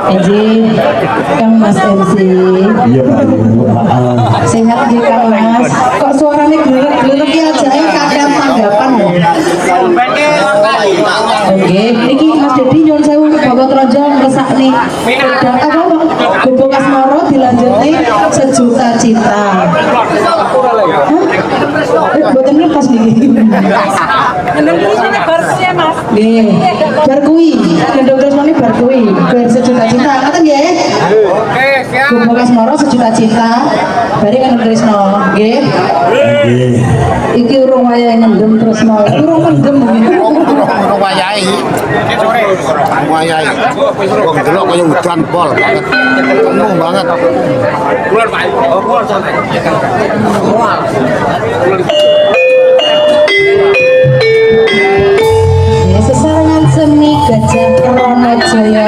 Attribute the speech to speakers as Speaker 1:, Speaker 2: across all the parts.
Speaker 1: Izin, Kang Mas MC.
Speaker 2: Iya Pak Ibu.
Speaker 1: Sehat di Kang Mas. Kok suaranya gelek-gelek ya aja kadang tanggapan loh. Oke, niki Mas Dedi nyuwun sewu Bapak Trojo ngresak nih. Pedang apa Gubuk Asmoro dilanjuti sejuta cinta. Buatan ini pas nih.
Speaker 3: Ngendong terus mana barsnya Mas?
Speaker 1: Nggih, bar kuwi. Ngendong terus mana bar kuwi. Bar sejuta cinta. Ngoten nggih?
Speaker 3: Oke, siap.
Speaker 1: Gubuk Asmoro sejuta cinta. Bari kan Tresno, nggih.
Speaker 2: Nggih.
Speaker 1: Iki urung wayahe ngendem Tresno. Urung mendem.
Speaker 4: Orang wayahe. Wayahe. Wong delok kaya udan pol banget. Penuh banget.
Speaker 3: Keluar Pak. Oh, keluar sampai. Keluar.
Speaker 1: Ya sesarengan seni Gajah Ronojaya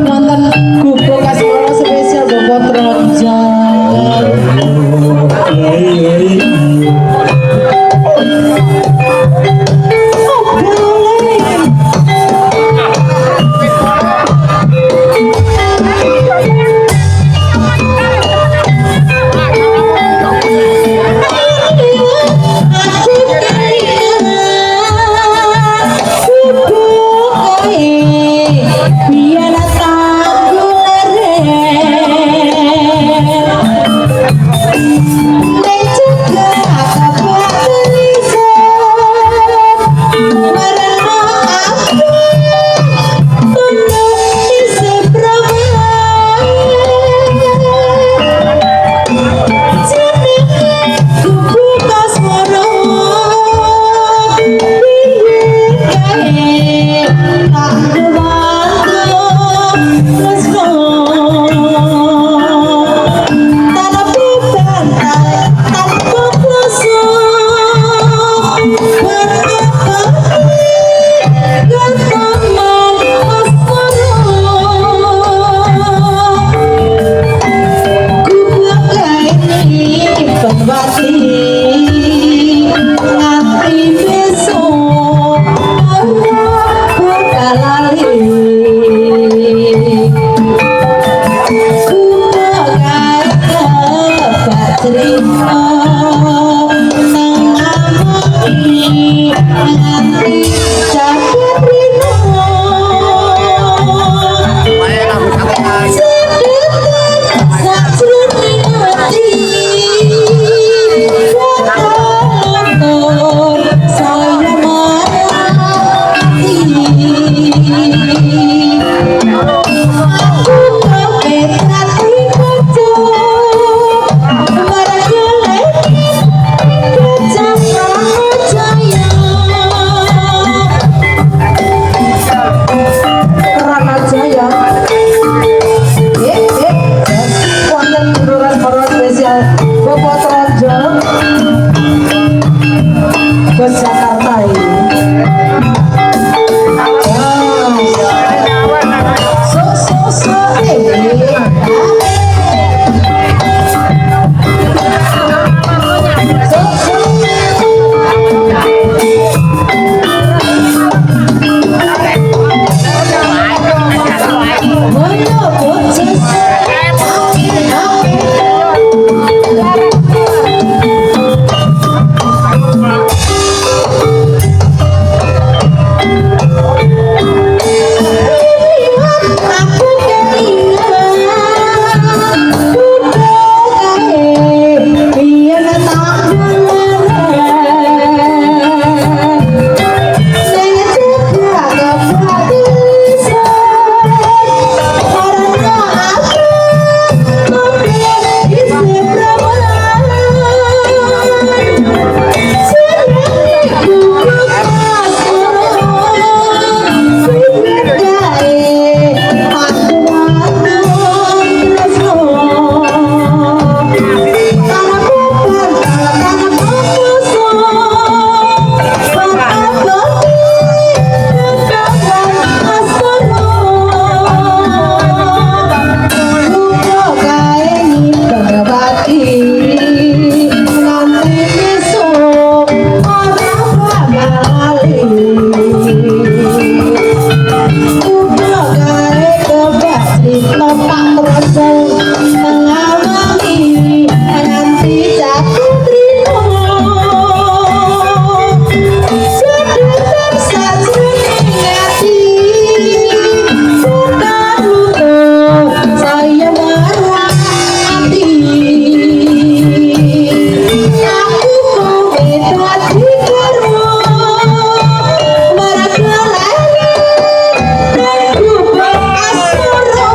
Speaker 1: nonton Gubuk Asmoro spesial Bapak Trojo. nopak terus mengawangi nganti jatuh trimo sedetan sajroning ati bukan lutut saya marwah hati aku kowe dadi garwa maragalayan dan gubeng asmara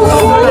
Speaker 1: Ayo